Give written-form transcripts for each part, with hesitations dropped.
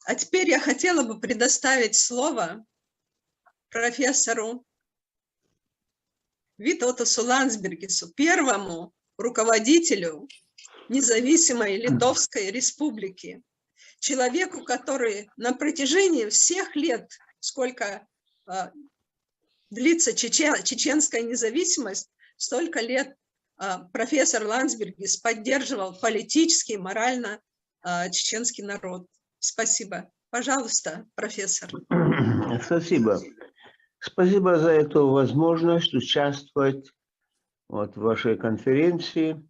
А теперь я хотела бы предоставить слово профессору Витаутасу Ландсбергису, первому руководителю независимой Литовской Республики, человеку, который на протяжении всех лет, сколько длится чеченская независимость, столько лет профессор Ландсбергис поддерживал политически и морально чеченский народ. Спасибо. Пожалуйста, профессор. Спасибо. Спасибо за эту возможность участвовать в вашей конференции,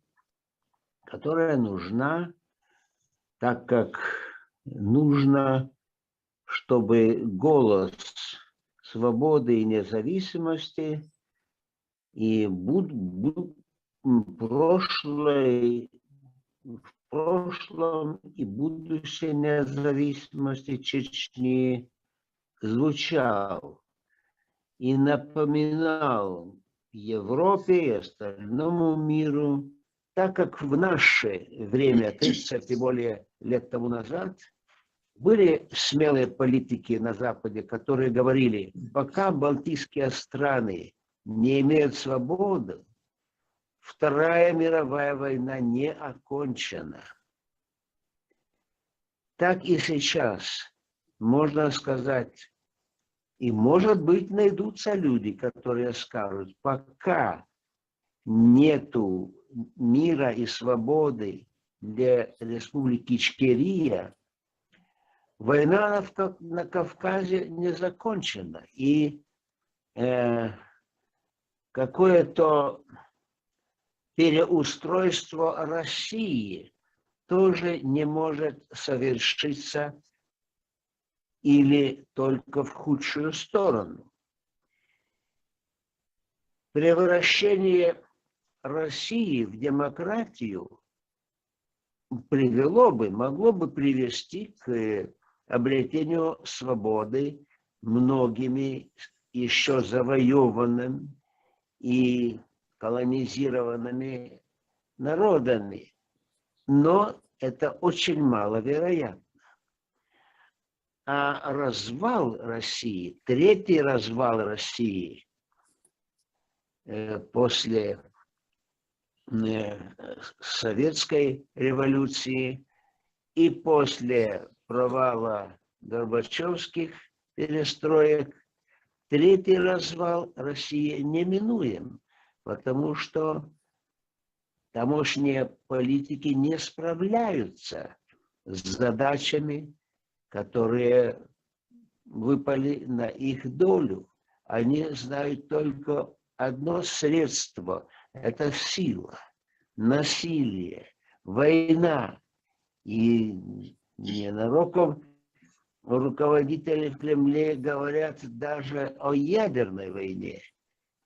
которая нужна, так как нужно, чтобы голос свободы и независимости и в прошлом и будущей независимости Чечни звучал и напоминал Европе и остальному миру, так как в наше время, 30 и более лет тому назад, были смелые политики на Западе, которые говорили, пока Балтийские страны не имеют свободы, Вторая мировая война не окончена. Так и сейчас можно сказать, и может быть найдутся люди, которые скажут, пока нету мира и свободы для Республики Ичкерия, война на Кавказе не закончена. И какое-то переустройство России тоже не может совершиться или только в худшую сторону. Превращение России в демократию могло бы привести к обретению свободы многими еще завоеванным и колонизированными народами. Но это очень маловероятно. А развал России, третий развал России после Советской революции и после провала горбачевских перестроек, третий развал России неминуем, потому что тамошние политики не справляются с задачами, которые выпали на их долю. Они знают только одно средство – это сила, насилие, война. И ненароком руководители в Кремле говорят даже о ядерной войне.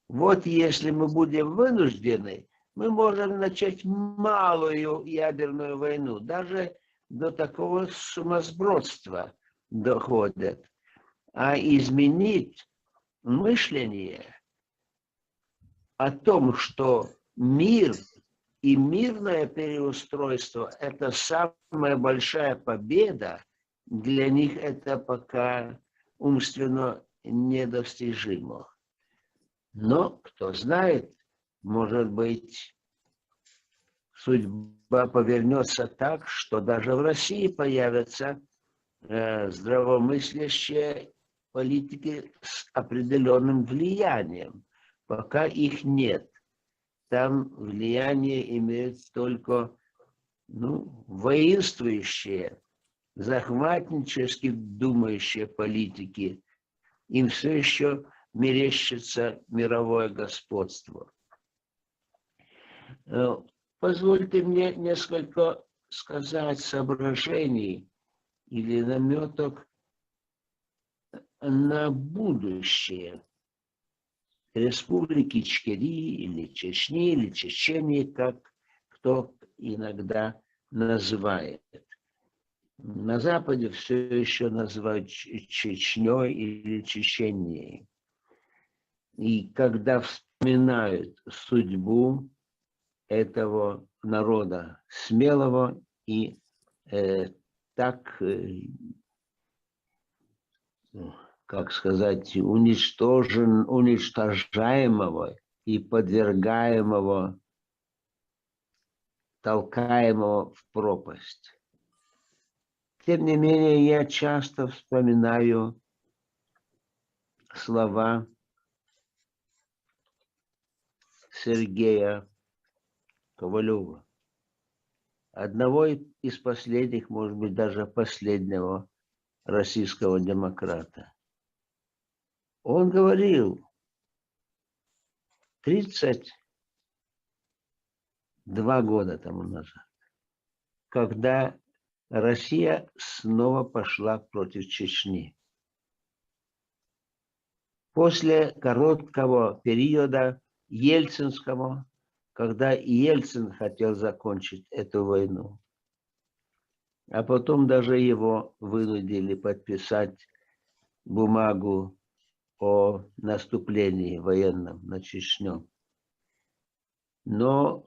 Вот если мы будем вынуждены, мы можем начать малую ядерную войну. Даже до такого сумасбродства доходят. А изменить мышление о том, что мир и мирное переустройство – это самая большая победа, для них это пока умственно недостижимо. Но, кто знает, может быть, судьба повернется так, что даже в России появятся здравомыслящие политики с определенным влиянием. Пока их нет. Там влияние имеют только воинствующие, захватнически думающие политики. Им все еще мерещится мировое господство. Позвольте мне несколько сказать соображений или наметок на будущее Республики Ичкерии или Чечни, или Чечении, как кто иногда называет. На Западе все еще называют Чечней или Чеченией. И когда вспоминают судьбу этого народа, смелого и так как сказать, уничтожаемого и подвергаемого, толкаемого в пропасть. Тем не менее, я часто вспоминаю слова Сергея Ковалева, одного из последних, может быть, даже последнего российского демократа. Он говорил 32 года тому назад, когда Россия снова пошла против Чечни. После короткого периода ельцинского, когда Ельцин хотел закончить эту войну, а потом даже его вынудили подписать бумагу о наступлении военном на Чечню. Но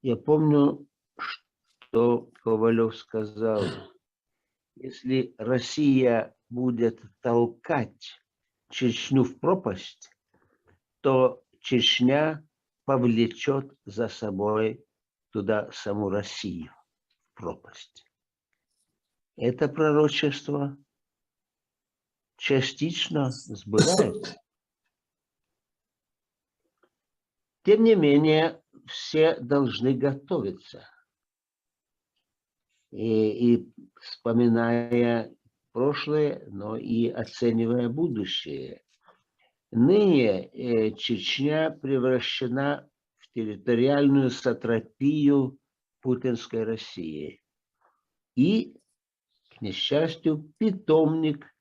я помню, что Ковалев сказал: если Россия будет толкать Чечню в пропасть, то Чечня повлечет за собой туда саму Россию в пропасть. Это пророчество частично сбывается. Тем не менее, все должны готовиться. И вспоминая прошлое, но и оценивая будущее. Ныне Чечня превращена в территориальную сатрапию путинской России. И, к несчастью, питомник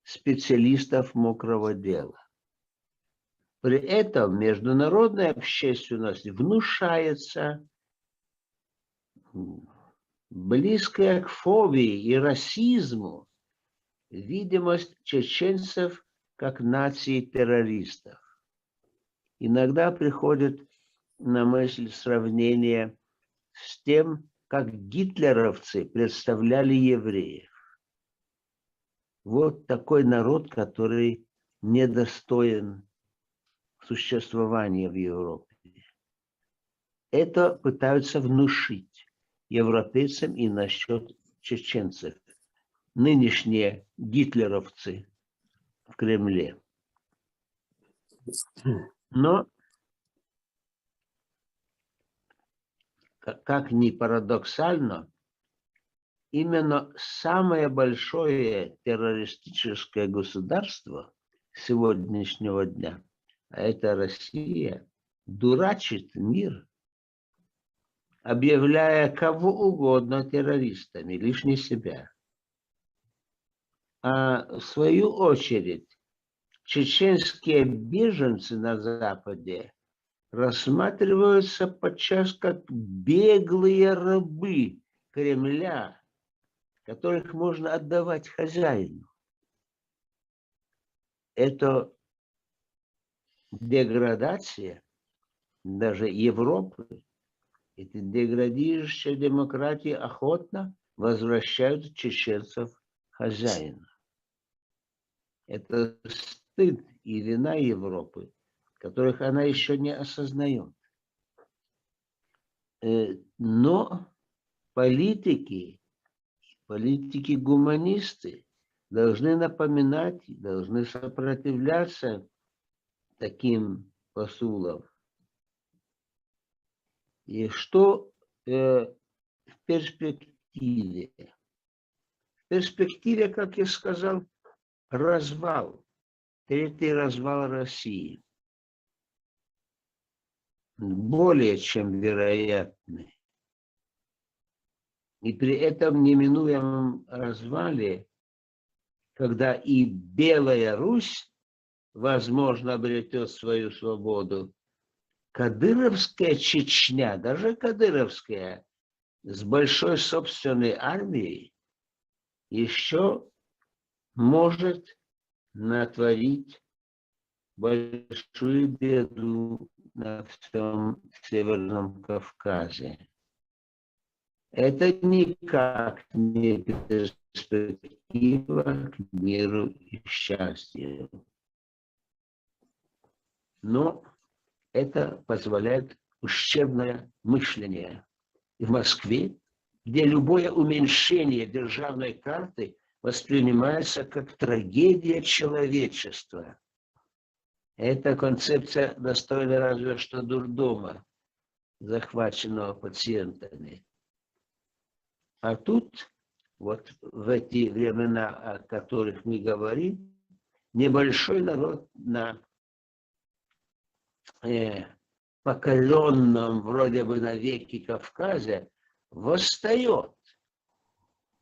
специалистов мокрого дела. При этом международная общественность внушается близкая к фобии и расизму видимость чеченцев как нации террористов. Иногда приходит на мысль сравнение с тем, как гитлеровцы представляли евреев. Вот такой народ, который недостоин существования в Европе. Это пытаются внушить европейцам и насчет чеченцев. Нынешние гитлеровцы в Кремле. Но, как ни парадоксально, именно самое большое террористическое государство сегодняшнего дня, а это Россия, дурачит мир, объявляя кого угодно террористами, лишь не себя. А в свою очередь чеченские беженцы на Западе рассматриваются подчас как беглые рабы Кремля, которых можно отдавать хозяину. Это деградация даже Европы. Эти деградирующие демократии охотно возвращают чеченцев хозяина. Это стыд и вина Европы, которых она еще не осознает. Но политики-гуманисты должны напоминать, должны сопротивляться таким посулам. И что в перспективе? В перспективе, как я сказал, развал, третий развал России. Более чем вероятный. И при этом неминуемом развале, когда и Белая Русь, возможно, обретет свою свободу, кадыровская Чечня, даже кадыровская, с большой собственной армией, еще может натворить большую беду на всем Северном Кавказе. Это никак не перспектива к миру и счастью. Но это позволяет ущербное мышление. И в Москве, где любое уменьшение державной карты воспринимается как трагедия человечества. Эта концепция достойна разве что дурдома, захваченного пациентами. А тут, вот в эти времена, о которых мы говорим, небольшой народ на покоренном вроде бы навеки Кавказе восстает.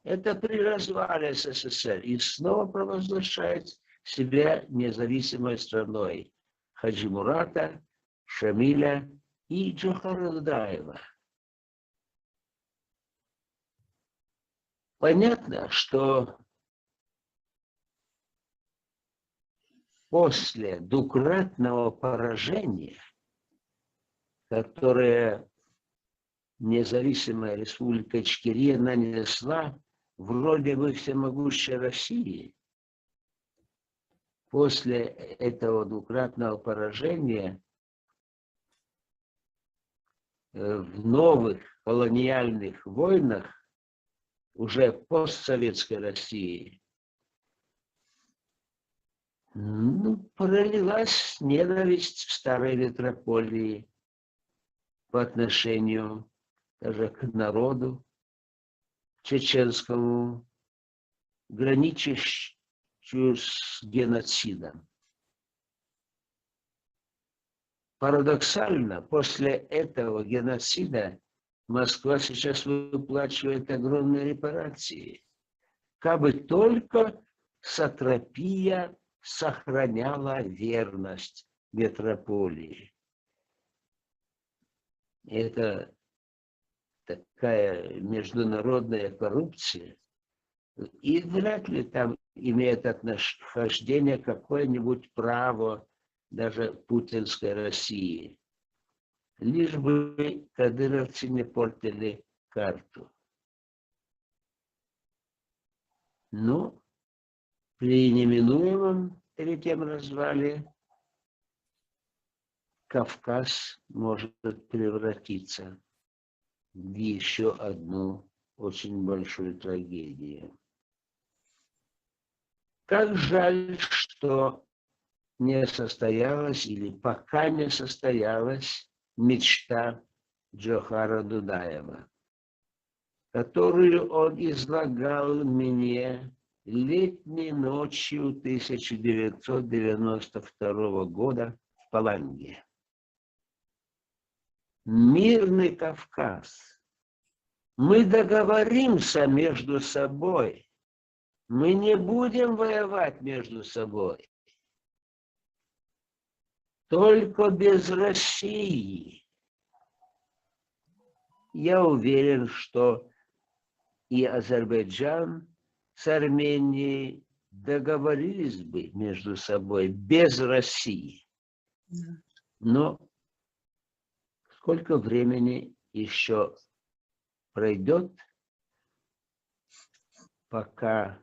Это при развале СССР и снова провозглашает себя независимой страной Хаджи Мурата, Шамиля и Джохара Дудаева. Понятно, что после двукратного поражения, которое независимая республика Ичкерия нанесла вроде бы всемогущей России, после этого двукратного поражения в новых колониальных войнах уже постсоветской России пролилась ненависть в старой метрополии по отношению даже к народу чеченскому, граничащую с геноцидом. Парадоксально, после этого геноцида Москва сейчас выплачивает огромные репарации. Кабы только сатрапия сохраняла верность метрополии. Это такая международная коррупция. И вряд ли там имеет отношение какое-нибудь право даже путинской России. Лишь бы кадыровцы не портили карту. Но при неминуемом третьем развале Кавказ может превратиться в еще одну очень большую трагедию. Как жаль, что не состоялась или пока не состоялась мечта Джохара Дудаева, которую он излагал мне летней ночью 1992 года в Паланге. Мирный Кавказ. Мы договоримся между собой. Мы не будем воевать между собой. Только без России. Я уверен, что и Азербайджан с Арменией договорились бы между собой без России. Но сколько времени еще пройдет, пока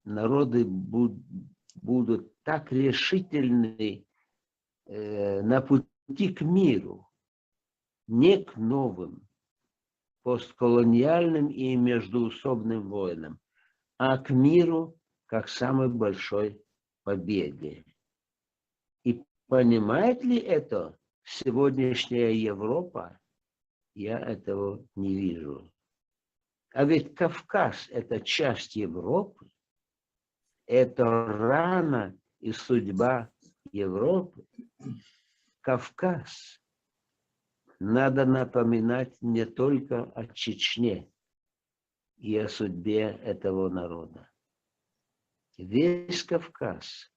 народы будут так решительны на пути к миру, не к новым постколониальным и междоусобным войнам, а к миру как самой большой победе. И понимает ли это сегодняшняя Европа? Я этого не вижу. А ведь Кавказ – это часть Европы, это рана и судьба Европы. Кавказ. Надо напоминать не только о Чечне и о судьбе этого народа. Весь Кавказ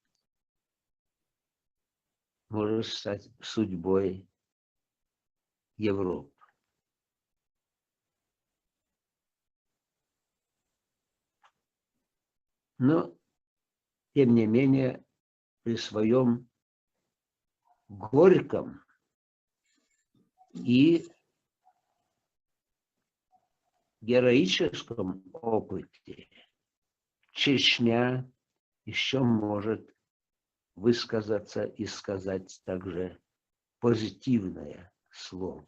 может стать судьбой Европы. Но, тем не менее, при своем горьком и героическом опыте Чечня еще может высказаться и сказать также позитивное слово.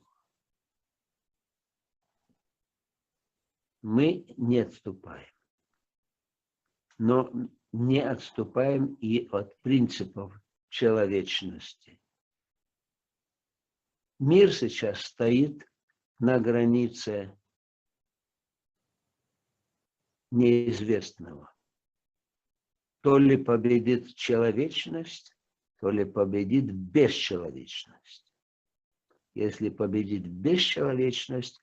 Мы не отступаем, но не отступаем и от принципов человечности. Мир сейчас стоит на границе неизвестного. То ли победит человечность, то ли победит бесчеловечность. Если победит бесчеловечность,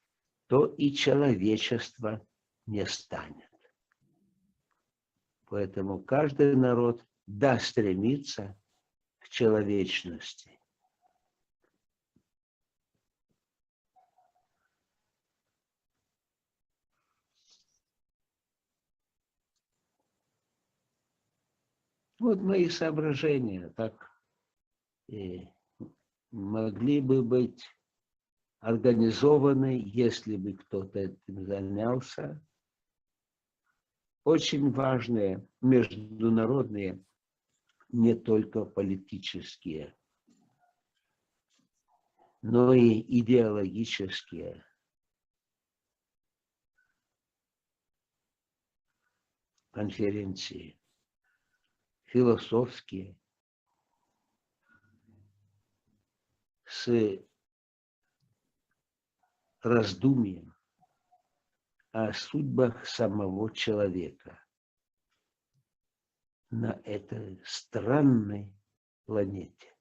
то и человечество не станет. Поэтому каждый народ стремится к человечности. Вот мои соображения так могли бы быть организованы, если бы кто-то этим занялся. Очень важные международные, не только политические, но и идеологические конференции, философские, с раздумьем о судьбах самого человека на этой странной планете.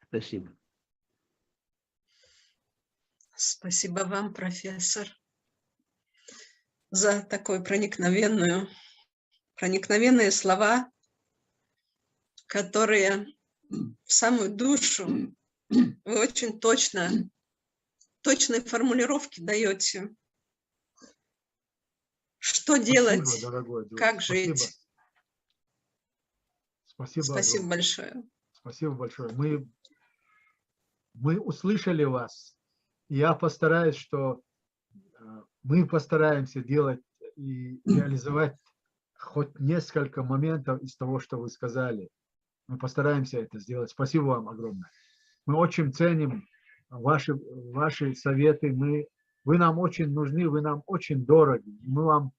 Спасибо. Спасибо вам, профессор, за такой проникновенные слова, которые в самую душу вы очень точные формулировки даете. Что делать, спасибо, дорогой друг. как Спасибо. жить. Спасибо большое. Спасибо большое. Мы услышали вас. Я постараюсь, мы постараемся делать и реализовать хоть несколько моментов из того, что вы сказали. Мы постараемся это сделать. Спасибо вам огромное. Мы очень ценим ваши советы. Вы нам очень нужны, вы нам очень дороги. Мы вам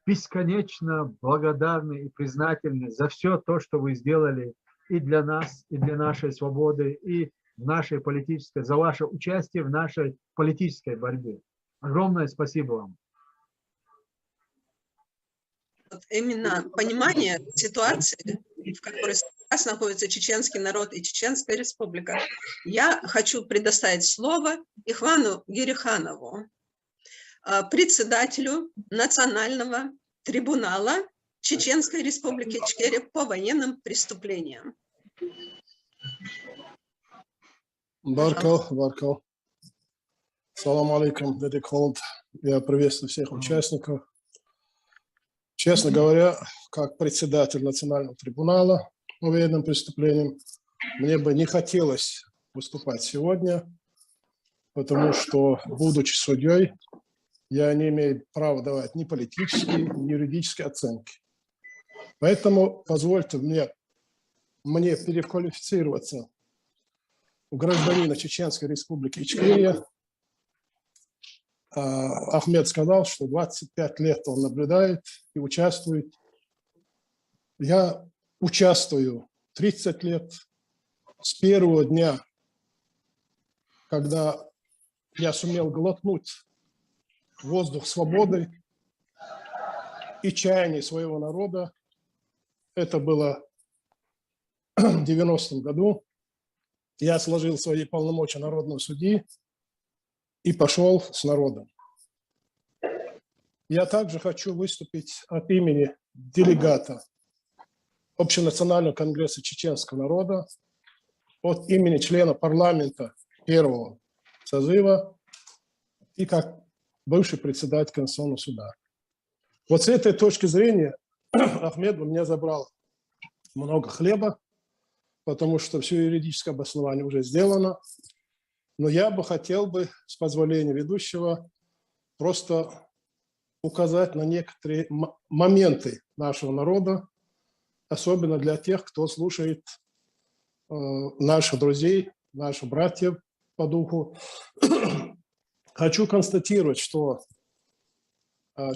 бесконечно благодарны и признательны за все то, что вы сделали и для нас, и для нашей свободы, и в нашей политической, за ваше участие в нашей политической борьбе. Огромное спасибо вам. Вот именно понимание ситуации, в которой сейчас находится чеченский народ и Чеченская республика, я хочу предоставить слово Ихвану Гериханову, председателю Национального трибунала Чеченской республики Ичкерия по военным преступлениям. Баркал. Салам алейкум, дядя Холод. Я приветствую всех участников. Честно говоря, как председатель Национального трибунала по военным преступлениям, мне бы не хотелось выступать сегодня, потому что, будучи судьей, я не имею права давать ни политические, ни юридические оценки. Поэтому позвольте мне переквалифицироваться у гражданина Чеченской республики Ичкерия. Ахмед сказал, что 25 лет он наблюдает и участвует. Я участвую 30 лет с первого дня, когда я сумел глотнуть воздух свободы и чаяния своего народа. Это было в 90-м году. Я сложил свои полномочия народного судьи и пошел с народом. Я также хочу выступить от имени делегата Общенационального конгресса чеченского народа, от имени члена парламента первого созыва и как бывший председатель Конституционного суда. Вот с этой точки зрения Ахмед у меня забрал много хлеба, потому что все юридическое обоснование уже сделано. Но я бы хотел бы, с позволения ведущего, просто указать на некоторые моменты нашего народа, особенно для тех, кто слушает наших друзей, наших братьев по духу. Хочу констатировать, что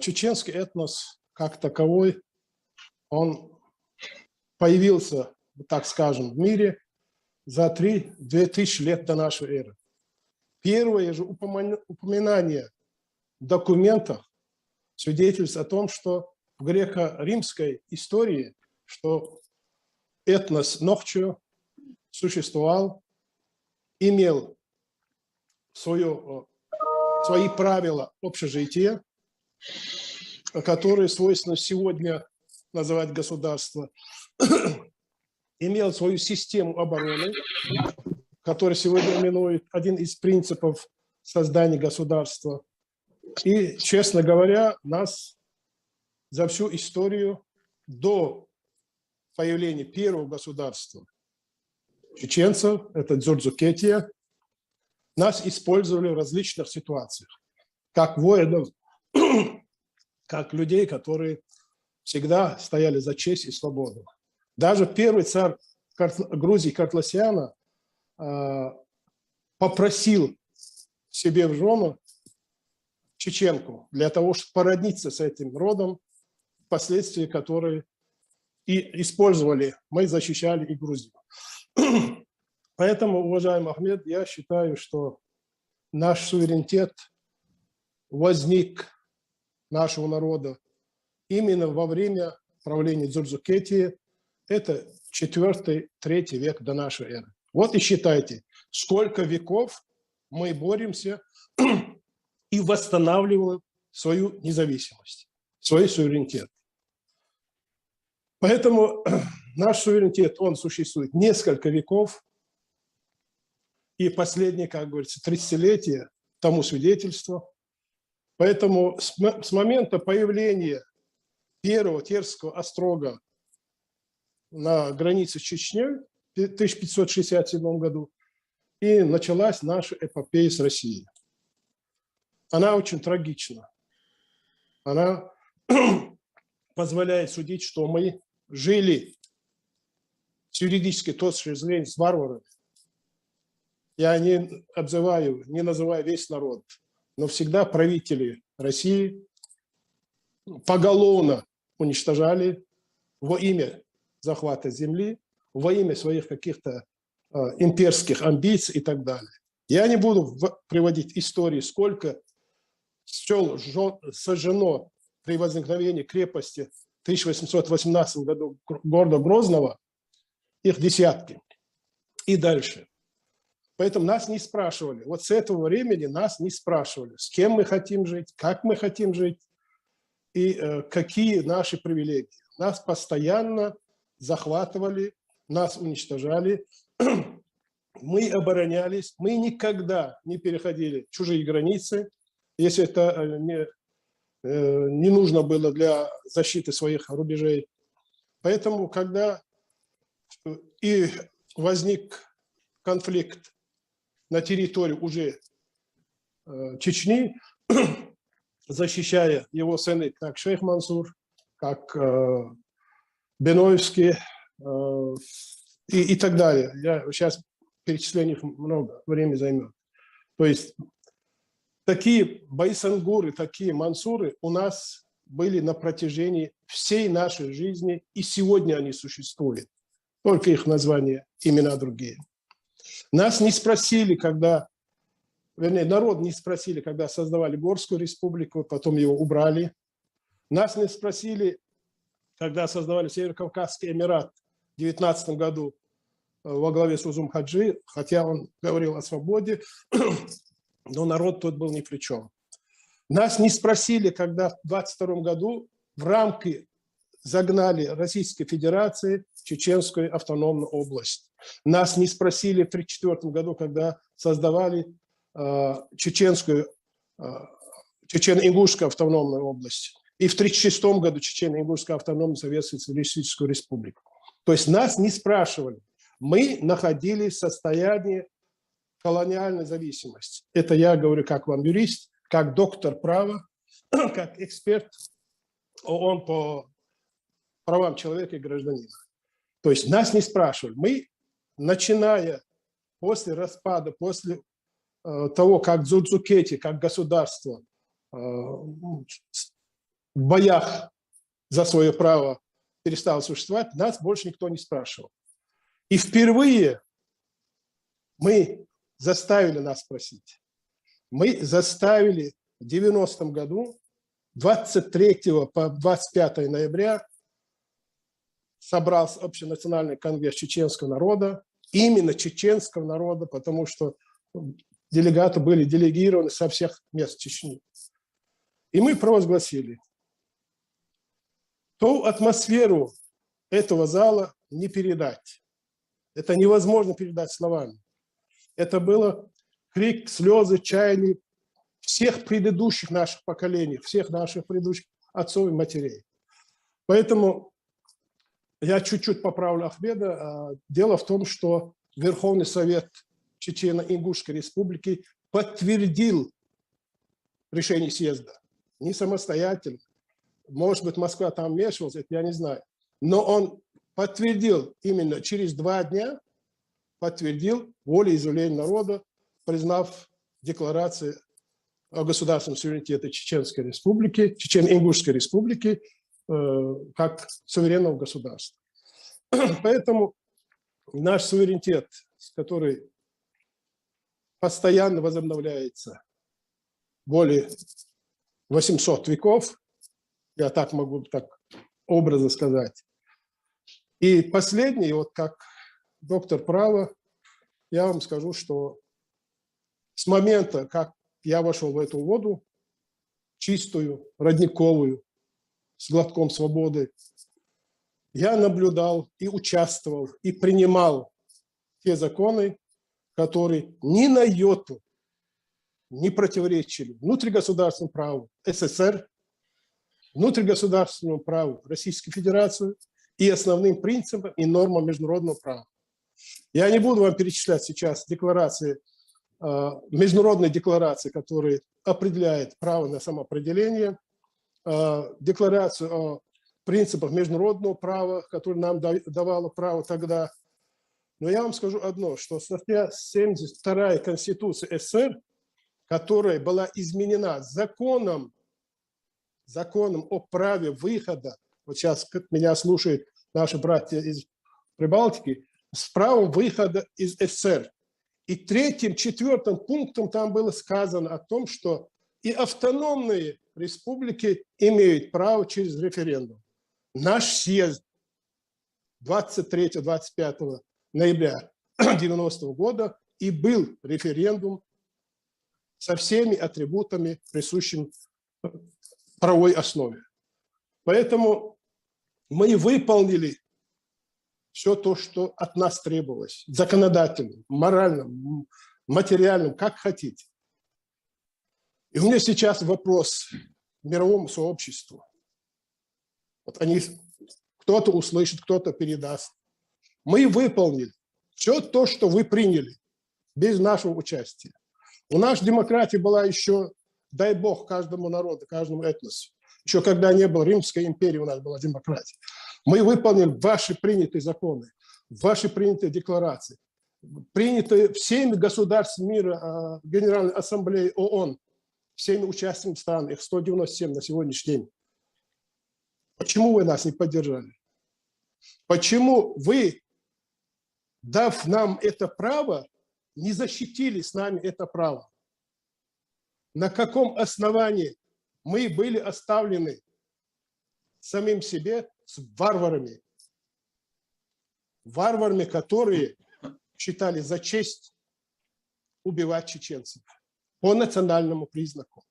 чеченский этнос как таковой, он появился, так скажем, в мире за 2000 лет до нашей эры. Первое же упоминание в документах свидетельствует о том, что в греко-римской истории, что этнос Нохчо существовал, имел свои правила общежития, которые свойственно сегодня называть государство, имел свою систему обороны, которая сегодня именует один из принципов создания государства. И, честно говоря, нас за всю историю до появления первого государства чеченцев, это Дзордзукетия, нас использовали в различных ситуациях, как воинов, как людей, которые всегда стояли за честь и свободу. Даже первый царь Грузии Картласиана попросил себе в жену чеченку для того, чтобы породниться с этим родом, впоследствии которые и использовали, мы защищали и Грузию. Поэтому, уважаемый Ахмед, я считаю, что наш суверенитет возник нашего народа именно во время правления Дзордзукетии, это 4-3 век до нашей эры. Вот и считайте, сколько веков мы боремся и восстанавливаем свою независимость, свой суверенитет. Поэтому наш суверенитет, он существует несколько веков, и последние, как говорится, 30-летия тому свидетельство. Поэтому с момента появления первого Терского острога на границе с Чечней в 1567 году и началась наша эпопея с Россией. Она очень трагична. Она позволяет судить, что мы жили с юридической точки зрения с варварами. Я не обзываю, не называю весь народ, но всегда правители России поголовно уничтожали во имя захвата земли, во имя своих каких-то имперских амбиций и так далее. Я не буду приводить истории, сколько сел сожжено при возникновении крепости в 1818 году города Грозного, их десятки и дальше. Поэтому нас не спрашивали, вот с этого времени нас не спрашивали, с кем мы хотим жить, как мы хотим жить и какие наши привилегии. Нас постоянно захватывали, нас уничтожали, мы оборонялись, мы никогда не переходили чужие границы, если это не нужно было для защиты своих рубежей. Поэтому, когда и возник конфликт на территории уже Чечни, защищая его сыны, как Шейх Мансур, как Беноевский и так далее. Я сейчас перечисление их много времени займет. То есть такие Байсангуры, такие Мансуры у нас были на протяжении всей нашей жизни, и сегодня они существуют. Только их названия, имена другие. Нас не спросили, когда, вернее, народ не спросили, когда создавали Горскую республику, потом его убрали. Нас не спросили, когда создавали Северо-Кавказский Эмират в 19 году во главе с Узум Хаджи, хотя он говорил о свободе, но народ тут был ни при чем. Нас не спросили, когда в 22 году в рамки загнали Российской Федерации Чеченскую автономную область. Нас не спросили в 1934 году, когда создавали Чечено-Ингушскую автономную область. И в 1936 году Чечено-Ингушскую автономную Советскую Социалистическую Республику. То есть нас не спрашивали. Мы находились в состоянии колониальной зависимости. Это я говорю как вам юрист, как доктор права, как эксперт ООН по правам человека и гражданина. То есть нас не спрашивали. Мы, начиная после распада, после того, как Дзудзукети, как государство в боях за свое право перестало существовать, нас больше никто не спрашивал. И впервые мы заставили нас спросить. Мы заставили в 90-м году, 23 по 25 ноября, собрался общенациональный конгресс чеченского народа, именно чеченского народа, потому что делегаты были делегированы со всех мест Чечни. И мы провозгласили: ту атмосферу этого зала не передать. Это невозможно передать словами. Это было крик, слезы, чаяния всех предыдущих наших поколений, всех наших предыдущих отцов и матерей. Поэтому я чуть-чуть поправлю Ахмеда. Дело в том, что Верховный Совет Чечено-Ингушской Республики подтвердил решение съезда. Не самостоятельно. Может быть, Москва там вмешивалась, это я не знаю. Но он подтвердил именно через 2 дня, подтвердил волеизъявление народа, признав декларацию о государственном суверенитете Чеченской Республики, Чечено-Ингушской Республики как суверенного государства. Поэтому наш суверенитет, который постоянно возобновляется более 800 веков, я так могу так образно сказать. И последний, вот как доктор права, я вам скажу, что с момента, как я вошел в эту воду, чистую, родниковую, с глотком свободы, я наблюдал и участвовал, и принимал те законы, которые ни на йоту не противоречили внутригосударственному праву СССР, внутригосударственному праву Российской Федерации и основным принципам и нормам международного права. Я не буду вам перечислять сейчас декларации, международные декларации, которые определяют право на самоопределение, декларацию о принципах международного права, которое нам давало право тогда. Но я вам скажу одно, что статья 72 Конституции СССР, которая была изменена законом о праве выхода, вот сейчас меня слушают наши братья из Прибалтики, с правом выхода из СССР. И 3-м, 4-м пунктом там было сказано о том, что и автономные республики имеют право через референдум. Наш съезд 23-25 ноября 90-го года и был референдум со всеми атрибутами, присущими правовой основе. Поэтому мы выполнили все то, что от нас требовалось, законодательным, моральным, материальным, как хотите. И у меня сейчас вопрос мировому сообществу. Вот они, кто-то услышит, кто-то передаст. Мы выполнили все то, что вы приняли, без нашего участия. У нас демократия была еще, дай бог, каждому народу, каждому этносу. Еще когда не было Римской империи, у нас была демократия. Мы выполнили ваши принятые законы, ваши принятые декларации, принятые всеми государствами мира, Генеральной Ассамблеей ООН, всеми участниками стран, их 197 на сегодняшний день. Почему вы нас не поддержали? Почему вы, дав нам это право, не защитили с нами это право? На каком основании мы были оставлены самим себе с варварами? Варварами, которые считали за честь убивать чеченцев по национальному признаку.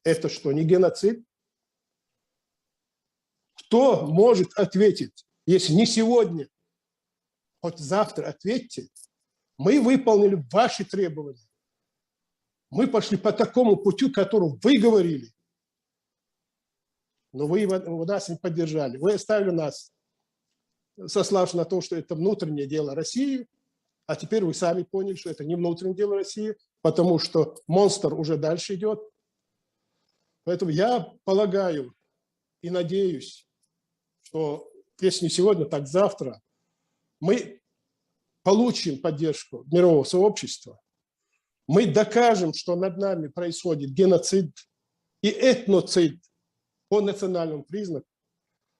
Это что, не геноцид? Кто может ответить, если не сегодня, хоть завтра ответьте? Мы выполнили ваши требования. Мы пошли по такому пути, которому вы говорили. Но вы нас не поддержали. Вы оставили нас, сославшись на то, что это внутреннее дело России, А теперь вы сами поняли, что это не внутреннее дело России, потому что монстр уже дальше идет. Поэтому я полагаю и надеюсь, что если не сегодня, так завтра мы получим поддержку мирового сообщества, мы докажем, что над нами происходит геноцид и этноцид по национальному признаку,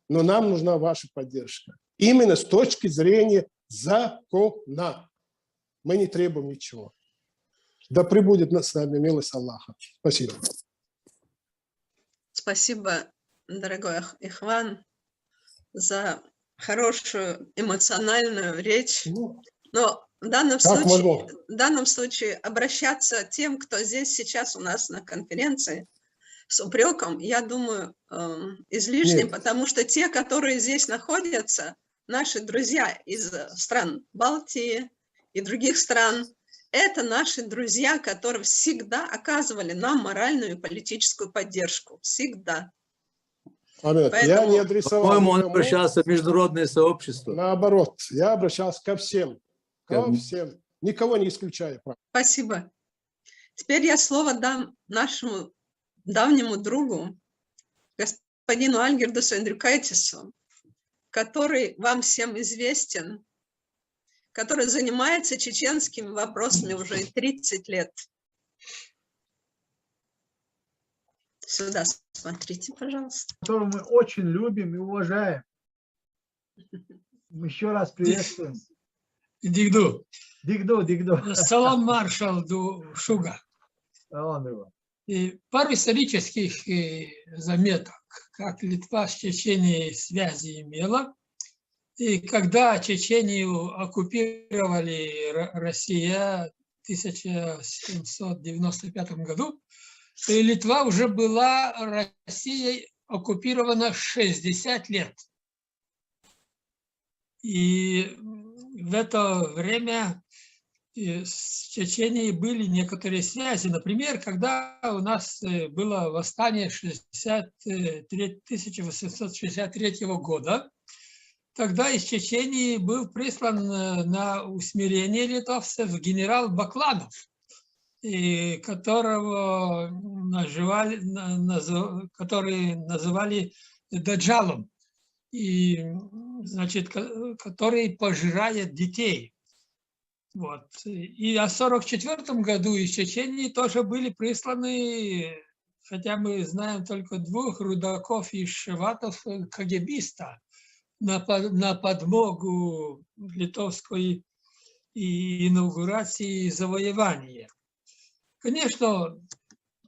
но нам нужна ваша поддержка. Именно с точки зрения закона. Мы не требуем ничего. Да пребудет с нами милость Аллаха. Спасибо. Спасибо, дорогой Ихван, за хорошую эмоциональную речь. Но в данном случае обращаться тем, кто здесь сейчас у нас на конференции, с упреком, я думаю, излишне, Нет. потому что те, которые здесь находятся, наши друзья из стран Балтии и других стран, это наши друзья, которые всегда оказывали нам моральную и политическую поддержку. Всегда. Поэтому, я не адресовал. По-моему, он обращался в международное сообщество. Наоборот, я обращался ко всем. Ко всем. Никого не исключая. Спасибо. Теперь я слово дам нашему давнему другу, господину Альгердусу Эндрюкайтису, который вам всем известен, который занимается чеченскими вопросами уже 30 лет. Сюда смотрите, пожалуйста. Которого мы очень любим и уважаем. Мы еще раз приветствуем. Дигду. Дигду. Салам маршал ду Шуга. Он его. И пару исторических заметок, как Литва с Чеченией связи имела. И когда Чечению оккупировали Россия в 1795 году, и Литва уже была Россией оккупирована 60 лет. И в это время с Чеченией были некоторые связи. Например, когда у нас было восстание 1863 года, тогда из Чечении был прислан на усмирение литовцев генерал Бакланов, которого который называли Даджалом, и, значит, который пожирает детей. Вот. И в 1944 году из Чечении тоже были присланы, хотя мы знаем только двух, Рудаков и Шеватов, КГБиста, на подмогу литовской инаугурации и завоевания. Конечно,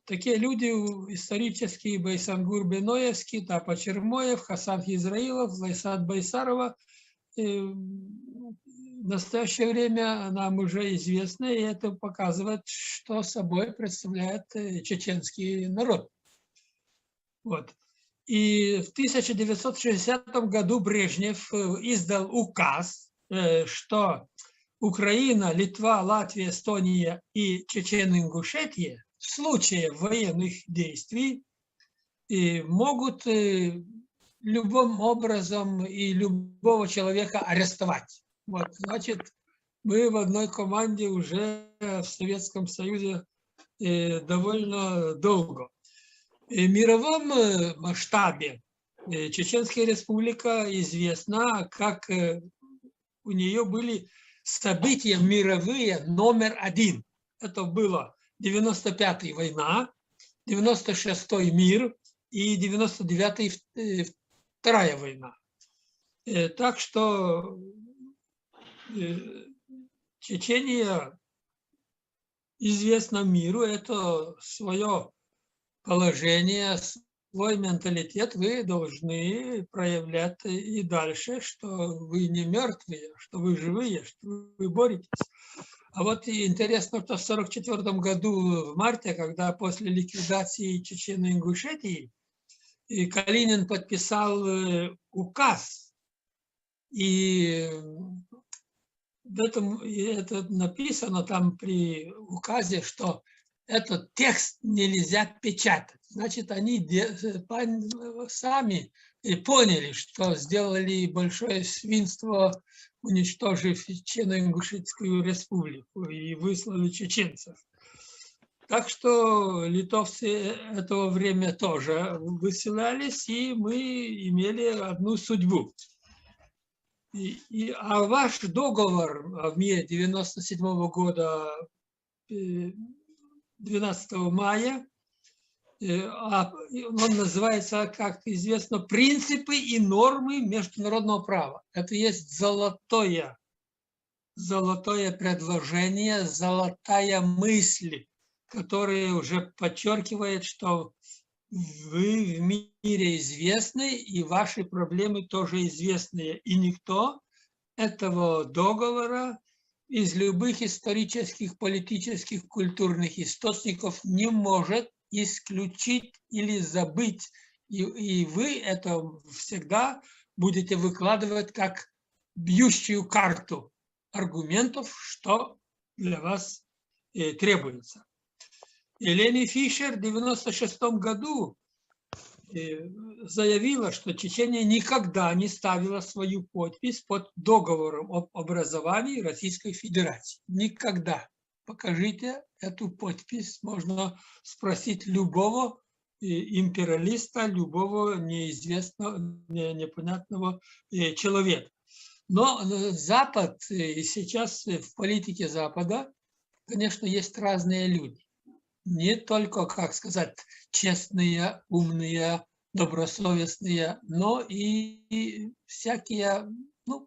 такие люди исторические, Байсангур Беноевский, Тапа Чермоев, Хасан Израилов, Лайсат Байсарова, в настоящее время нам уже известно, и это показывает, что собой представляет чеченский народ. Вот. И в 1960 году Брежнев издал указ, что Украина, Литва, Латвия, Эстония и Чечено-Ингушетия в случае военных действий могут любым образом и любого человека арестовать. Вот, значит, мы в одной команде уже в Советском Союзе довольно долго. В мировом масштабе Чеченская Республика известна, как у нее были события мировые номер один. Это было 95-й война, 96-й мир и 99-й вторая война. Так что Чечения известна миру, это свое положение, свой менталитет вы должны проявлять и дальше, что вы не мертвые, что вы живые, что вы боретесь. А вот интересно, что в 1944 году в марте, когда после ликвидации Чечено-Ингушетии, Калинин подписал указ, и это написано там при указе, что этот текст нельзя печатать. Значит, они сами поняли, что сделали большое свинство, уничтожив Чечено-Ингушетскую республику и выслали чеченцев. Так что литовцы этого время тоже высылались, и мы имели одну судьбу. А ваш договор в МИЭ 1997 года, 12 мая, он называется, как известно, «Принципы и нормы международного права». Это есть золотое предложение, золотая мысль, которая уже подчеркивает, что вы в мире известны, и ваши проблемы тоже известны. И никто этого договора из любых исторических, политических, культурных источников не может исключить или забыть. И вы это всегда будете выкладывать как бьющую карту аргументов, что для вас требуется. И Лени Фишер в 1996 году заявила, что Чечения никогда не ставила свою подпись под договором об образовании Российской Федерации. Никогда. Покажите эту подпись. Можно спросить любого империалиста, любого неизвестного, непонятного человека. Но Запад, и сейчас в политике Запада, конечно, есть разные люди. Не только, как сказать, честные, умные, добросовестные, но и всякие,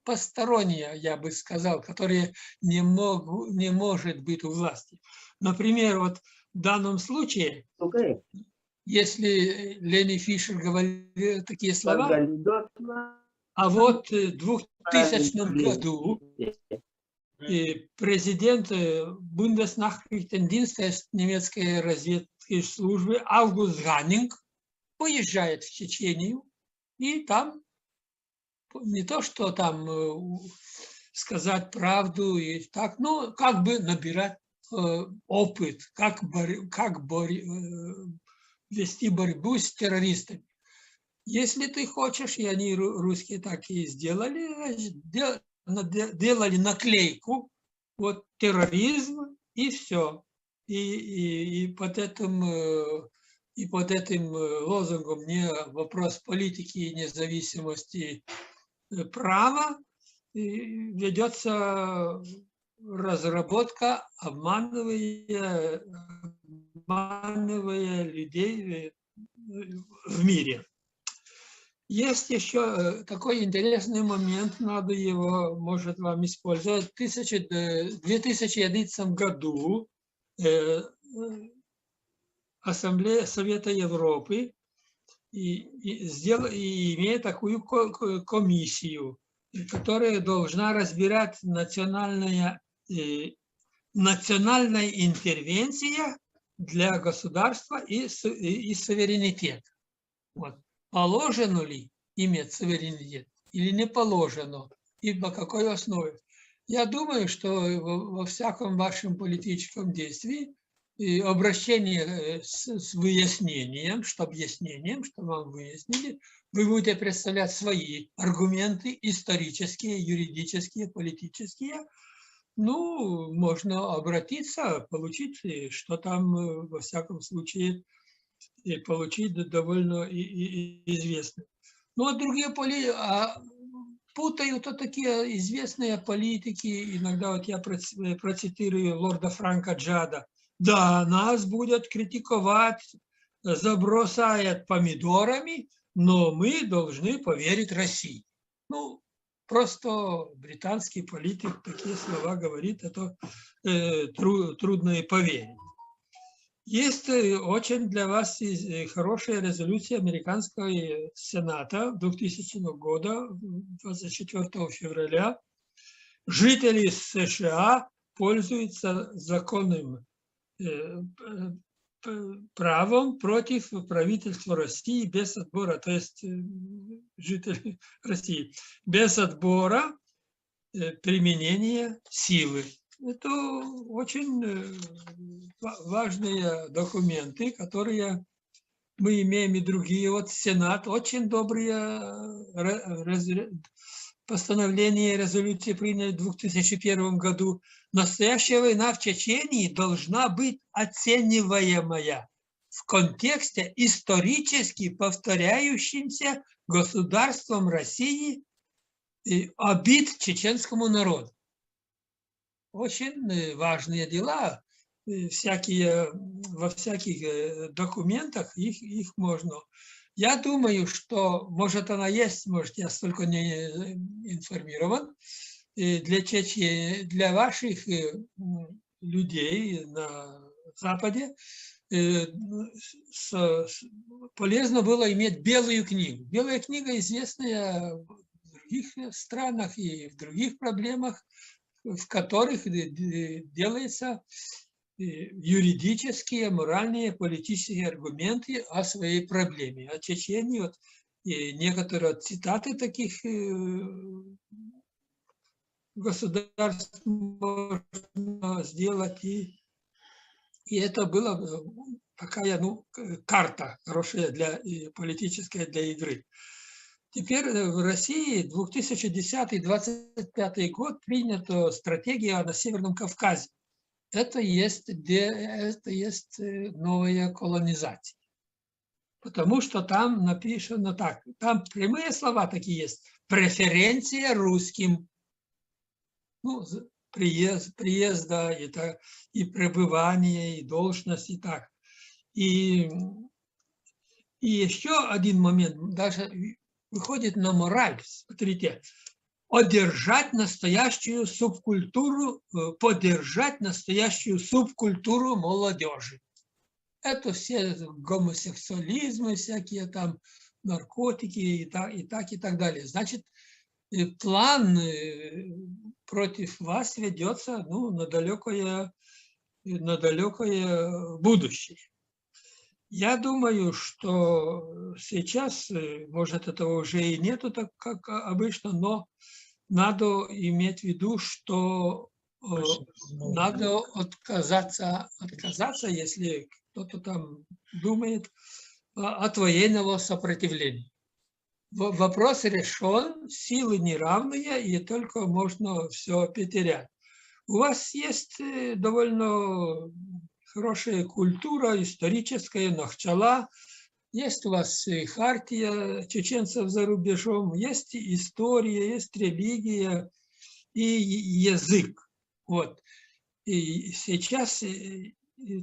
посторонние, я бы сказал, которые не может быть у власти. Например, вот в данном случае, если Лени Фишер говорил такие слова, а вот в 2000 году президент Бундеснachrichtendienst немецкой разведки службы Август Ганнинг поезжает в Чечению, и там не то, что там сказать правду, и так, но как бы набирать опыт, как вести борьбу с террористами. Если ты хочешь, и они русские так и сделали, делали наклейку, вот терроризм, и все. И под этим лозунгом не вопрос политики и независимости права ведется разработка, обманывая людей в мире. Есть еще такой интересный момент, надо его, может, вам использовать. В 2011 году Ассамблея Совета Европы имеет такую комиссию, которая должна разбирать национальная интервенция для государства и суверенитет. Вот. Положено ли иметь суверенитет или не положено, и по какой основе. Я думаю, что во всяком вашем политическом действии и обращение с выяснением, что вам выяснили, вы будете представлять свои аргументы исторические, юридические, политические. Можно обратиться, получить, что там, во всяком случае, и получить довольно известно. А другие путают такие известные политики. Иногда вот я процитирую лорда Франка Джада. Да, нас будет критиковать, забросают помидорами, но мы должны поверить России. Просто британский политик такие слова говорит, это трудно и поверить. Есть очень для вас хорошая резолюция американского Сената 2000 года, 24 февраля. Жители США пользуются законным правом против правительства России без отбора, то есть жители России, без отбора применения силы. Это очень важные документы, которые мы имеем и другие. Вот Сенат очень добрые постановления и резолюции приняли в 2001 году. Настоящая война в Чечении должна быть оцениваемая в контексте исторически повторяющимся государством России и обид чеченскому народу. Очень важные дела. Во всяких документах их можно. Я думаю, что, может, она есть, может, я столько не информирован, для ваших людей на Западе полезно было иметь белую книгу. Белая книга известная в других странах и в других проблемах, в которых делаются юридические, моральные, политические аргументы о своей проблеме. О Чечении, вот, и некоторые цитаты таких государств можно сделать. И это была такая карта хорошая политическая для игры. Теперь в России 2010-2025 год принята стратегия на Северном Кавказе. Это есть новая колонизация. Потому что там написано так, там прямые слова такие есть. Преференция русским. Приезда и пребывания, и должность, и так. И еще один момент, даже выходит на мораль, смотрите. Поддержать настоящую субкультуру молодежи. Это все гомосексуализмы, всякие там наркотики и так далее. Значит, план против вас ведется на далекое будущее. Я думаю, что сейчас, может, этого уже и нету, так как обычно, но надо иметь в виду, что надо отказаться, если кто-то там думает, от военного сопротивления. Вопрос решен, силы неравные, и только можно все потерять. У вас есть довольно хорошая культура историческая, Нахчала, есть у вас и хартия чеченцев за рубежом, есть история, есть религия и язык. Вот. И сейчас в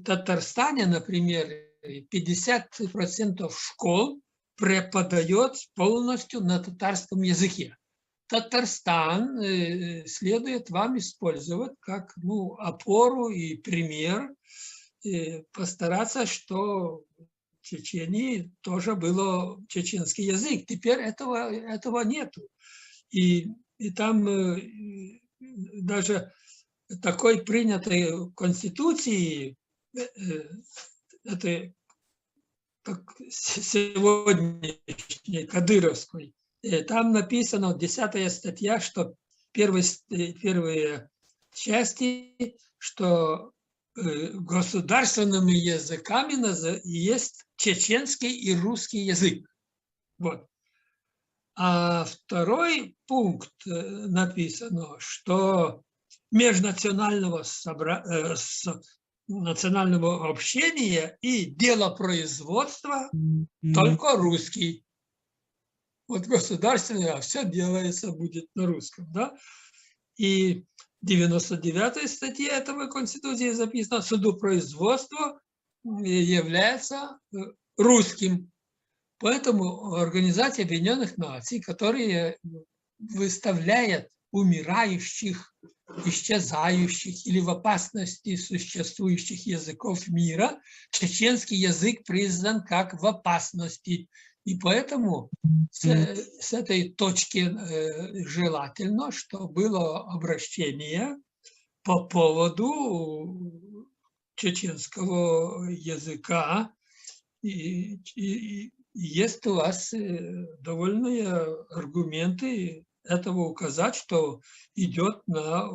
Татарстане, например, 50% школ преподает полностью на татарском языке. Татарстан следует вам использовать как опору и пример, постараться, что в Чечении тоже был чеченский язык. Теперь этого нету. И там даже такой принятой конституции, это как сегодняшней кадыровской, там написано, 10 статья, что первые части, что государственными языками есть чеченский и русский язык. Вот. А второй пункт написано, что межнационального национального общения и делопроизводства только русский. Вот государственное, а все делается будет на русском. Да? И в 99-й статье этого Конституции записано, судопроизводство является русским. Поэтому Организация Объединенных Наций, которая выставляет умирающих, исчезающих или в опасности существующих языков мира, чеченский язык признан как в опасности. И поэтому с этой точки желательно, чтобы было обращение по поводу чеченского языка. И есть у вас довольные аргументы этого указать, что идет на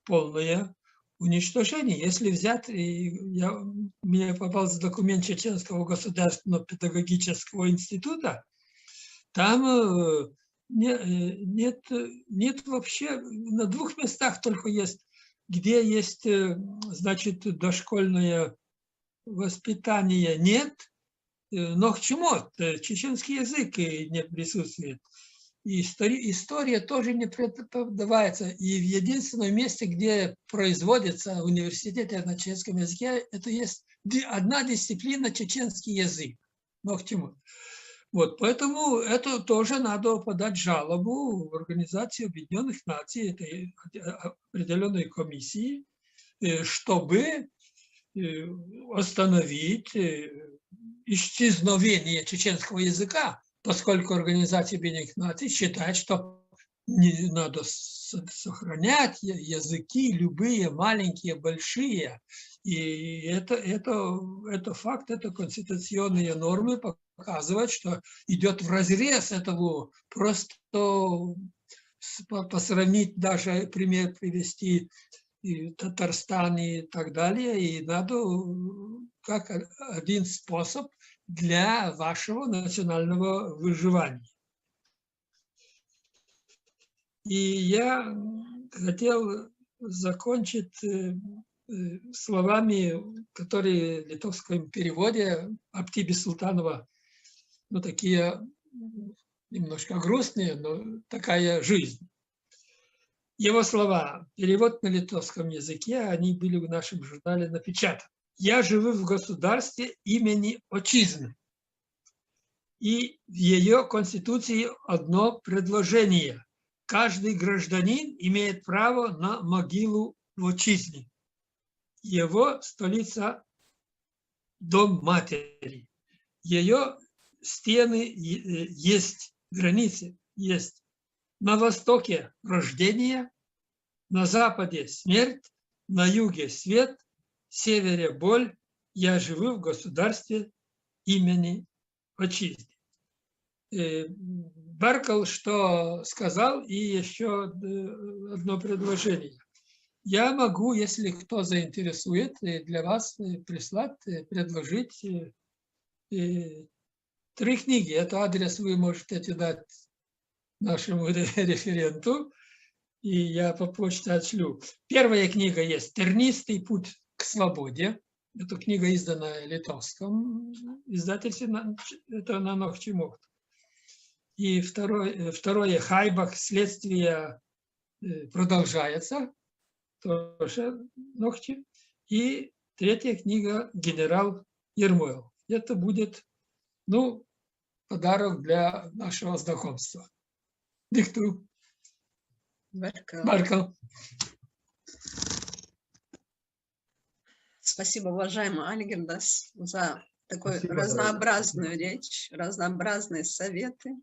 полное уничтожение. Если взять, я мне попался документ Чеченского государственного педагогического института, там нет вообще, на 2 местах только есть, где есть, значит, дошкольное воспитание нет, но к чему? Чеченский язык не присутствует. И история тоже не преподавается. И в единственном месте, где производится университеты на чеченском языке, это есть одна дисциплина чеченский язык. Но к чему? Вот, поэтому это тоже надо подать жалобу в Организацию Объединенных Наций, этой определенной комиссии, чтобы остановить исчезновение чеченского языка, поскольку Организация Объединенных Наций считает, что не надо сохранять языки, любые, маленькие, большие. И это факт, это конституционные нормы показывают, что идет вразрез этого. Просто посравнить, даже пример привести и Татарстан и так далее, и надо как один способ для вашего национального выживания. И я хотел закончить словами, которые в литовском переводе Аптиби Султанова, ну, такие немножко грустные, но такая жизнь. Его слова, перевод на литовском языке, они были в нашем журнале напечатаны. «Я живу в государстве имени Отчизны, и в ее конституции одно предложение. Каждый гражданин имеет право на могилу в Отчизне. Его столица – дом матери. Ее стены есть, границы есть. На востоке рождение, на западе смерть, на юге свет, в севере боль. Я живу в государстве имени Отчизны». Беркл что сказал, и еще одно предложение. Я могу, если кто заинтересует, для вас прислать, предложить 3 книги. Это адрес вы можете дать нашему референту, и я по почте отшлю. Первая книга есть «Тернистый путь к свободе». Эта книга издана в литовском издательстве, это на Нохчимохт. И второе «Хайбах. Следствие продолжается», тоже Нохчи. И 3-я книга «Генерал Ермойл». Это будет, ну, подарок для нашего знакомства. Диктую. Беркл. Спасибо, уважаемый Альгердас, за такую Спасибо, разнообразную речь, разнообразные советы,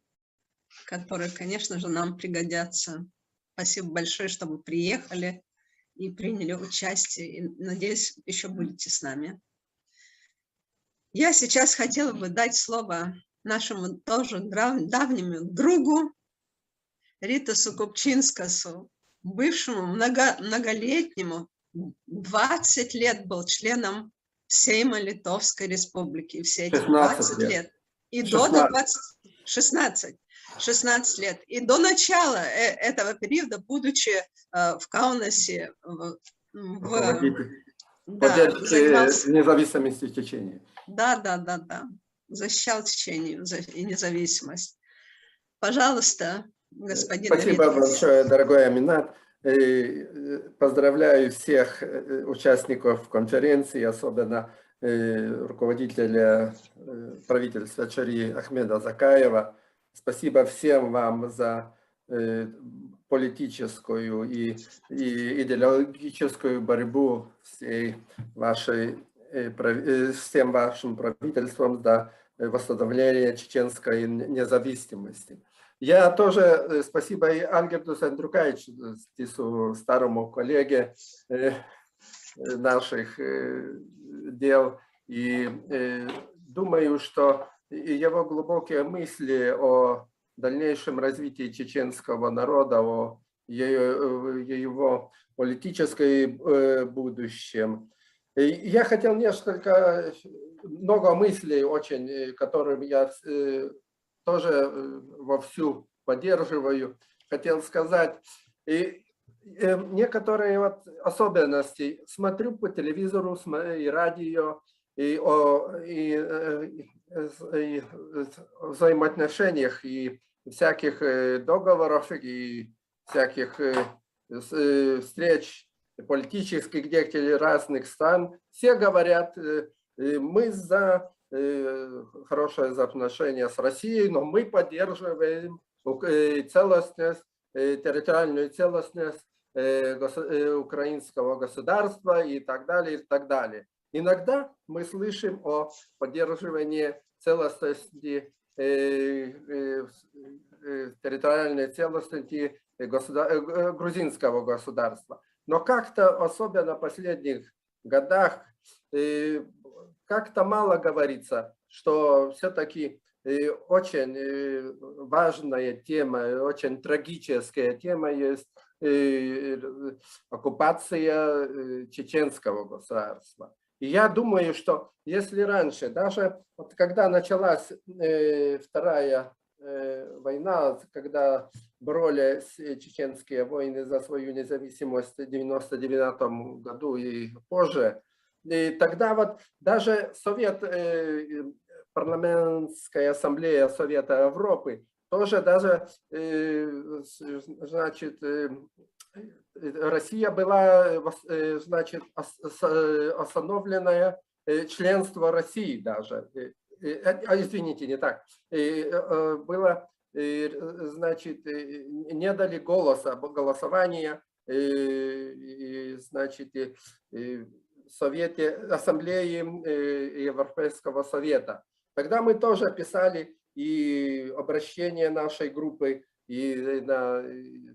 которые, конечно же, нам пригодятся. Спасибо большое, что вы приехали и приняли участие. И, надеюсь, еще будете с нами. Я сейчас хотела бы дать слово нашему тоже давнему другу Ритасу Купчинскасу, бывшему многолетнему, 20 лет был членом Сейма Литовской Республики. Все эти 20 лет. И 16 лет. И до начала этого периода, будучи в Каунасе, поддержке независимости Чечении. Да. Защищал Чечению и независимость. Пожалуйста, господин Спасибо Ритас. большое, дорогой Аминат. Поздравляю всех участников конференции, особенно руководителя правительства Чари Ахмеда Закаева. Спасибо всем вам за политическую и идеологическую борьбу всем вашим правительством за восстановление чеченской независимости. Я тоже спасибо и Альгердусу Андрюкаевичу, старому коллеге наших дел. И думаю, что его глубокие мысли о дальнейшем развитии чеченского народа, о его политическом будущем, Я хотел много мыслей очень, которым я тоже вовсю поддерживаю, хотел сказать. И некоторые вот особенности. Смотрю по телевизору и радио, и взаимоотношениях, и всяких договоров, и всяких встреч политических деятелей разных стран. Все говорят, мы за хорошее отношение с Россией, но мы поддерживаем целостность, территориальную целостность украинского государства и так далее, и так далее. Иногда мы слышим о поддерживании целостности, территориальной целостности грузинского государства. Но как-то, особенно в последних годах, как-то мало говорится, что все-таки очень важная тема, очень трагическая тема есть оккупация чеченского государства. И я думаю, что если раньше, даже вот когда началась Вторая война, когда боролись чеченские воины за свою независимость в 1999 году и позже, и тогда вот даже парламентская ассамблея Совета Европы тоже даже, значит, Россия была, значит, остановленное членство России даже. Извините, не так. Было, значит, не дали голосования, значит, Ассамблеи Европейского Совета. Тогда мы тоже писали и обращения нашей группы, и на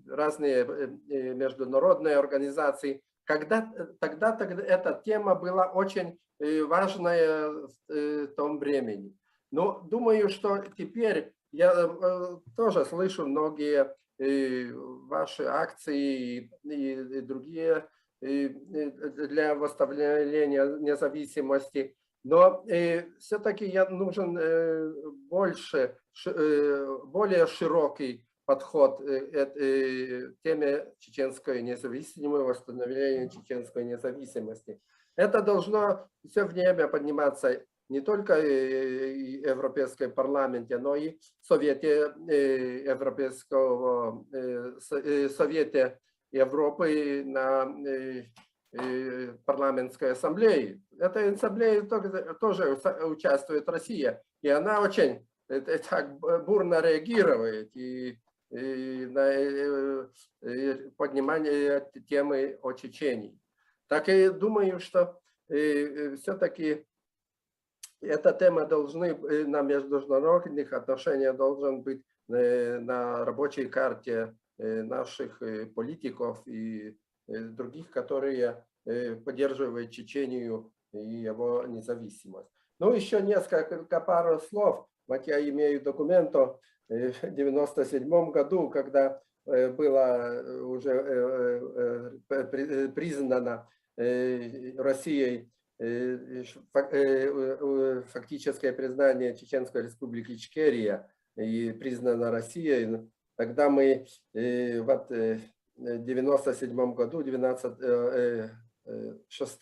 разные международные организации. Тогда эта тема была очень важная в том времени. Но думаю, что теперь я тоже слышу многие ваши акции и другие для восстановления независимости. Но все-таки нужен более широкий подход к теме чеченской независимости, восстановления чеченской независимости. Это должно все время подниматься не только в Европейском парламенте, но и в Совете Европы на парламентской ассамблее. Этой ассамблее тоже участвует Россия, и она очень так бурно реагирует и на поднимание темы о Чечении. Так и думаю, что все-таки эта тема на международных отношениях должен быть на рабочей карте наших политиков и других, которые поддерживают Чечению и его независимость. Ну, еще пару слов. Вот я имею документ в 1997 году, когда была уже признана Россией фактическое признание Чеченской республики Ичкерия и признана Россией. Тогда мы в 1997 году, 6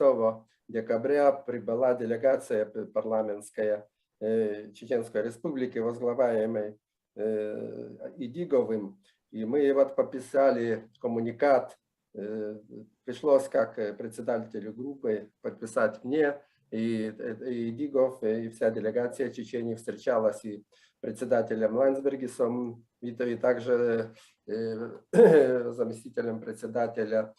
декабря, прибыла делегация парламентская Чеченской республики, возглавляемой Идиговым. И мы вот подписали коммуникат. Пришлось как председателю группы подписать мне, и Идигов, и вся делегация Чечении встречалась и председателем Ландсбергисом, и также заместителем председателя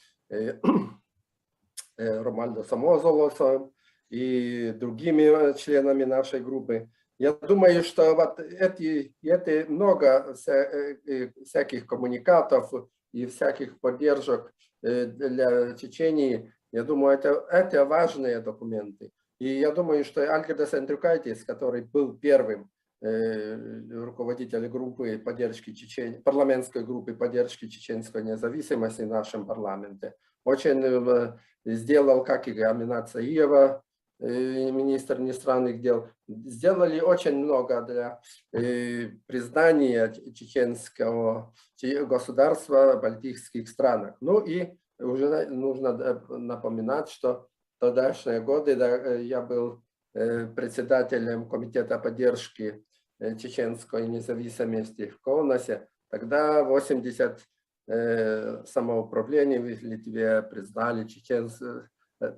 Ромальдо Самозолосом и другими членами нашей группы. Я думаю, что вот это много всяких коммуникатов и всяких поддержек для Чечении. Я думаю, это важные документы. И я думаю, что Альгирдас Андрюкайтис, который был первым руководителем группы поддержки парламентской группы поддержки чеченской независимости в нашем парламенте, очень сделал, как и Аминат Саиева, министр иностранных дел, сделали очень много для признания чеченского государства в балтийских странах. Ну и уже нужно напоминать, что в тогдашние годы я был председателем комитета поддержки чеченской независимости в Kaunaсе. Тогда 80 самоуправлений в Литве признали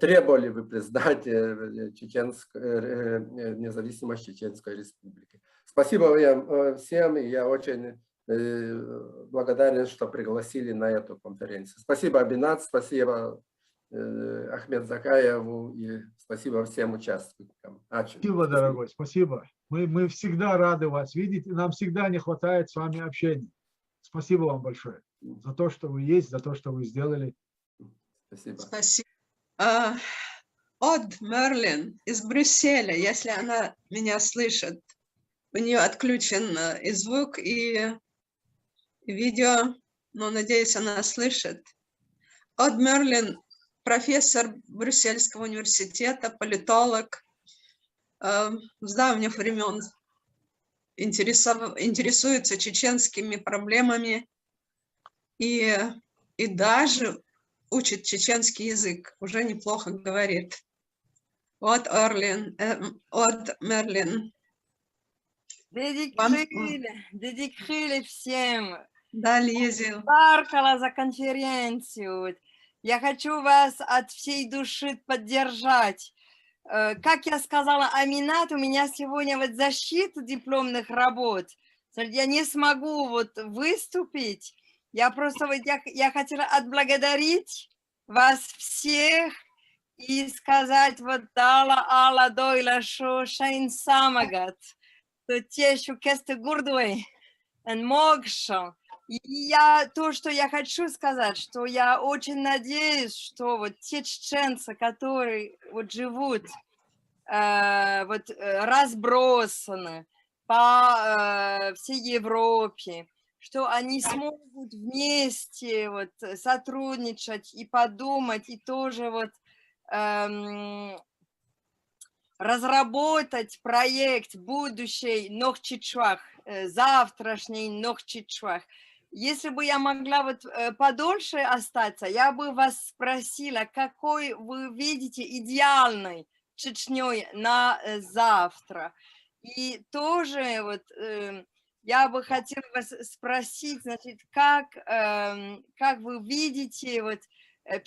требовали бы признать независимость Чеченской Республики. Спасибо всем, и я очень благодарен, что пригласили на эту конференцию. Спасибо, Аминат, спасибо Ахмед Закаеву и спасибо всем участникам. Спасибо, дорогой, спасибо. Мы всегда рады вас видеть, и нам всегда не хватает с вами общения. Спасибо вам большое за то, что вы есть, за то, что вы сделали. Спасибо. Спасибо. Од Мерлин из Брюсселя, если она меня слышит, у нее отключен и звук, и видео, но, надеюсь, она слышит. Од Мерлин, профессор Брюссельского университета, политолог, с давних времен интересуется чеченскими проблемами и даже учит чеченский язык, уже неплохо говорит. Вот Мерлин. Дедикрили всем. Да, Лизил. Паркала за конференцию. Я хочу вас от всей души поддержать. Как я сказала Аминат, у меня сегодня вот защита дипломных работ. Я не смогу вот выступить. Я просто вот я хотела отблагодарить вас всех и сказать вот дала Алла Дойла шо шайн самагат, то те шукесты гурдуй, эн могшо. И то, что я хочу сказать, что я очень надеюсь, что вот те чеченцы, которые вот живут разбросаны по всей Европе, что они смогут вместе вот сотрудничать и подумать, и тоже вот разработать проект будущей Нохчичвах, завтрашний Нохчичвах. Если бы я могла вот подольше остаться, я бы вас спросила, какой вы видите идеальной Чечней на завтра. И тоже вот я бы хотела вас спросить, значит, как вы видите вот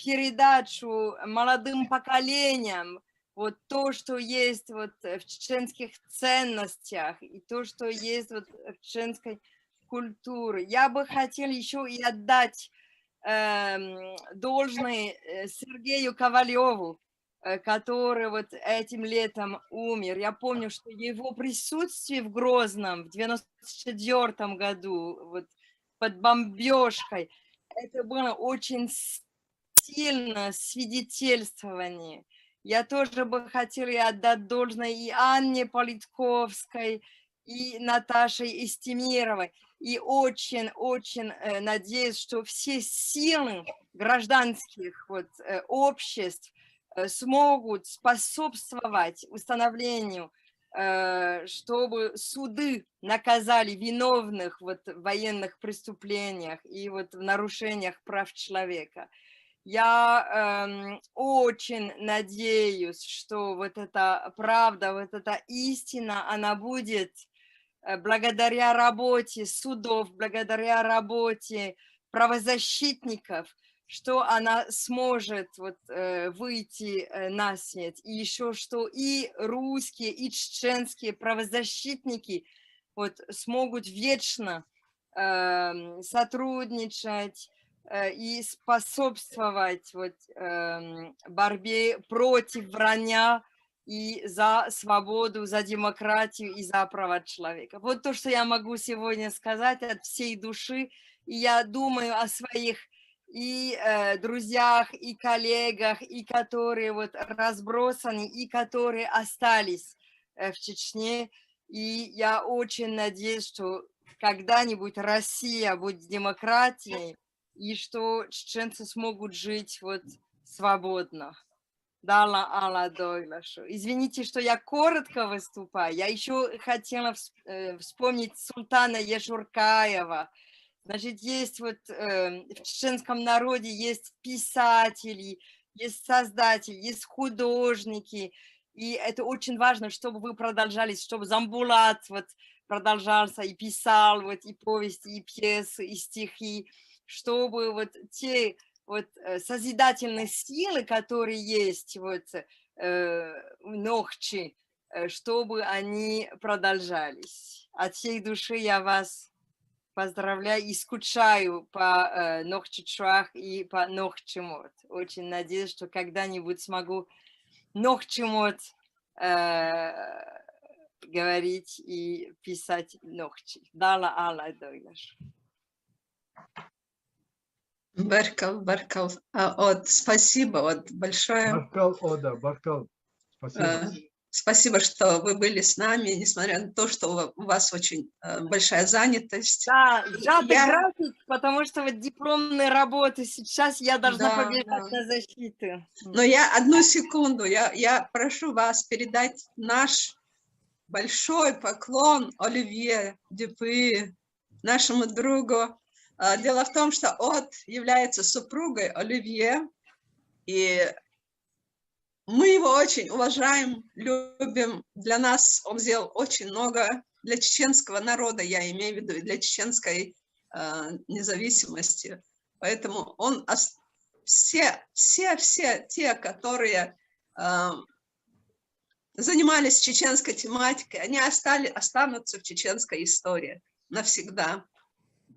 передачу молодым поколениям вот то, что есть вот в чеченских ценностях и то, что есть вот в чеченской культуре. Я бы хотела еще и отдать должное Сергею Ковалеву, который вот этим летом умер. Я помню, что его присутствие в Грозном в 1994 году вот, под бомбежкой, это было очень сильное свидетельствование. Я тоже бы хотела отдать должное и Анне Политковской, и Наташе Истемировой. И очень-очень надеюсь, что все силы гражданских вот, обществ смогут способствовать установлению, чтобы суды наказали виновных вот в военных преступлениях и вот в нарушениях прав человека. Я очень надеюсь, что вот эта правда, вот эта истина, она будет благодаря работе судов, благодаря работе правозащитников, что она сможет вот, выйти на свет. И еще что и русские, и чеченские правозащитники вот, смогут вечно сотрудничать и способствовать вот, борьбе против вранья и за свободу, за демократию и за права человека. Вот то, что я могу сегодня сказать от всей души. И я думаю о своих и друзьях, и коллегах, и которые вот разбросаны, и которые остались в Чечне. И я очень надеюсь, что когда-нибудь Россия будет демократией, и что чеченцы смогут жить вот свободно. Дала Алла Дойлашу. Извините, что я коротко выступаю. Я еще хотела вспомнить султана Ешуркаева. Значит, есть вот в чеченском народе есть писатели, есть создатели, есть художники. И это очень важно, чтобы вы продолжали, чтобы Замбулат вот продолжался и писал вот и повести, и пьесы, и стихи, чтобы вот те вот созидательные силы, которые есть вот в Нохчи, чтобы они продолжались. От всей души я вас поздравляю и скучаю по Нохчичуах и по Нохчимот. Очень надеюсь, что когда-нибудь смогу Нохчимот говорить и писать Нохчи. Дала Алла Дойлаш. Баркал. Спасибо большое. Баркал, Ода, Баркал. Спасибо. Спасибо, что вы были с нами, несмотря на то, что у вас очень большая занятость. Да, сжатый график, потому что вот дипломные работы сейчас я должна побежать на защиту. Но я одну секунду, я прошу вас передать наш большой поклон Оливье Дюпюи, нашему другу. Дело в том, что Од является супругой Оливье, и мы его очень уважаем, любим. Для нас он сделал очень много, для чеченского народа, я имею в виду, и для чеченской независимости. Поэтому он, все те, которые занимались чеченской тематикой, они останутся в чеченской истории навсегда.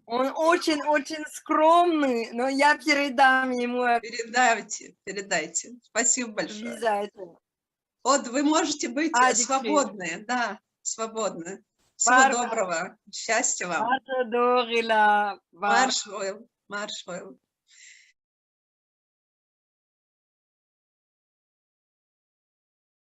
Он очень-очень скромный, но я передам ему. Передайте. Спасибо большое. Обязательно. Вот вы можете быть свободны, да, свободны. Всего доброго, счастья вам. Марш войл.